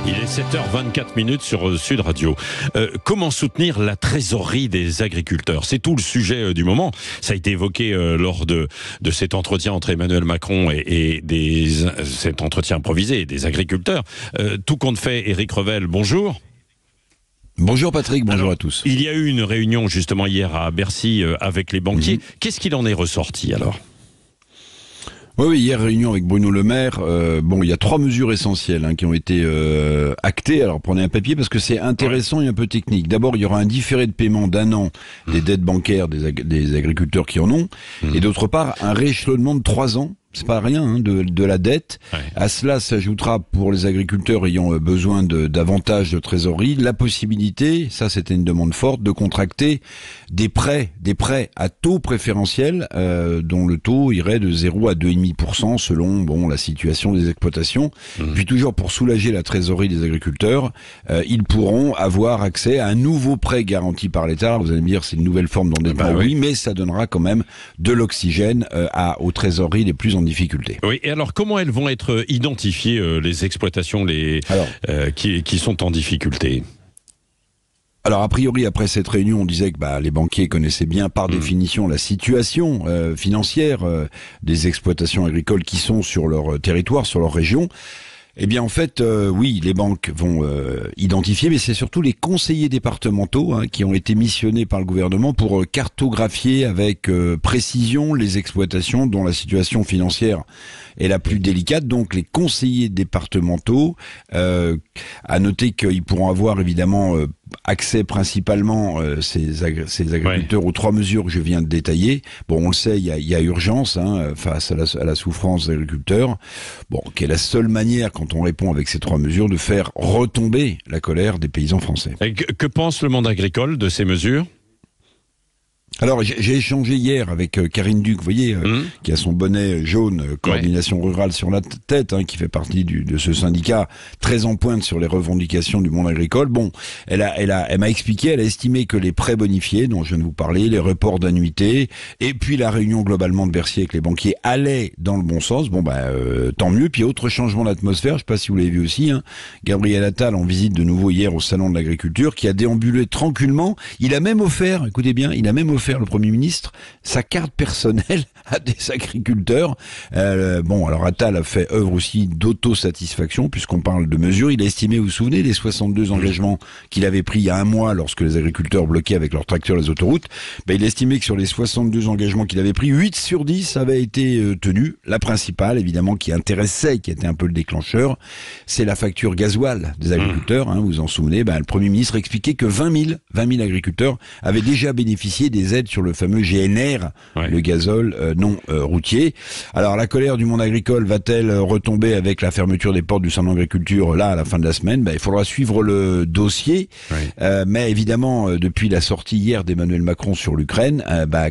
Il est 7h24 sur Sud Radio. Comment soutenir la trésorerie des agriculteurs? C'est tout le sujet du moment. Ça a été évoqué lors de cet entretien entre Emmanuel Macron et cet entretien improvisé des agriculteurs. Tout compte fait, Éric Revel, bonjour. Bonjour Patrick, bonjour à tous. Il y a eu une réunion justement hier à Bercy avec les banquiers. Qu'est-ce qu'il en est ressorti alors ? Oui, hier réunion avec Bruno Le Maire. Il y a 3 mesures essentielles qui ont été actées. Alors prenez un papier parce que c'est intéressant et un peu technique. D'abord, il y aura un différé de paiement d'1 an des dettes bancaires des agriculteurs qui en ont. Et d'autre part, un rééchelonnement de 3 ans. C'est pas rien de la dette. Ouais. À cela s'ajoutera pour les agriculteurs ayant besoin davantage de trésorerie la possibilité, ça c'était une demande forte, de contracter des prêts à taux préférentiel dont le taux irait de 0 à 2,5% selon la situation des exploitations. Puis toujours pour soulager la trésorerie des agriculteurs, ils pourront avoir accès à un nouveau prêt garanti par l'État. Vous allez me dire c'est une nouvelle forme d'endettement, oui, mais ça donnera quand même de l'oxygène aux trésoreries les plus en difficulté. Oui, et alors comment elles vont être identifiées les exploitations qui sont en difficulté ? Alors a priori après cette réunion on disait que les banquiers connaissaient bien par définition la situation financière des exploitations agricoles qui sont sur leur territoire, sur leur région. Eh bien en fait, oui, les banques vont identifier, mais c'est surtout les conseillers départementaux qui ont été missionnés par le gouvernement pour cartographier avec précision les exploitations dont la situation financière est la plus délicate. Donc les conseillers départementaux, à noter qu'ils pourront avoir évidemment accès principalement ces agriculteurs aux 3 mesures que je viens de détailler. Bon, on le sait, il y a urgence face à la souffrance des agriculteurs. Bon, qui est la seule manière, quand on répond avec ces 3 mesures, de faire retomber la colère des paysans français. Et que pense le monde agricole de ces mesures ? Alors j'ai échangé hier avec Karine Duc, vous voyez, qui a son bonnet jaune, coordination rurale sur la tête, qui fait partie de ce syndicat très en pointe sur les revendications du monde agricole. Bon, elle m'a expliqué, elle a estimé que les prêts bonifiés dont je viens de vous parler, les reports d'annuité, et puis la réunion globalement de Bercy avec les banquiers allaient dans le bon sens. Bon tant mieux. Puis autre changement d'atmosphère, je sais pas si vous l'avez vu aussi, Gabriel Attal en visite de nouveau hier au salon de l'agriculture, qui a déambulé tranquillement. Il a même offert, écoutez bien, le Premier ministre, sa carte personnelle à des agriculteurs. Alors Attal a fait œuvre aussi d'autosatisfaction puisqu'on parle de mesures. Il a estimé, vous vous souvenez, les 62 engagements qu'il avait pris il y a un mois lorsque les agriculteurs bloquaient avec leurs tracteurs les autoroutes. Il a estimé que sur les 62 engagements qu'il avait pris, 8 sur 10 avaient été tenus. La principale, évidemment, qui intéressait, qui était un peu le déclencheur, c'est la facture gasoil des agriculteurs. Vous vous en souvenez, le Premier ministre expliquait que 20 000 agriculteurs avaient déjà bénéficié des aides sur le fameux GNR, le gazole non routier. Alors la colère du monde agricole va-t-elle retomber avec la fermeture des portes du salon d'agriculture à la fin de la semaine ? Il faudra suivre le dossier. Mais évidemment, depuis la sortie hier d'Emmanuel Macron sur l'Ukraine,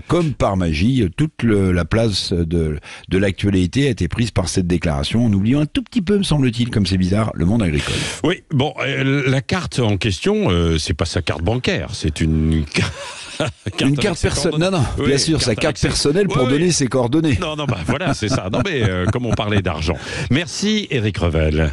comme par magie, toute la place de l'actualité a été prise par cette déclaration, en oubliant un tout petit peu, me semble-t-il, comme c'est bizarre, le monde agricole. Oui, la carte en question, c'est pas sa carte bancaire, c'est une carte personnelle. Non, bien sûr, sa carte personnelle pour donner ses coordonnées. Non, voilà, c'est ça. Non, mais comme on parlait d'argent. Merci, Éric Revel.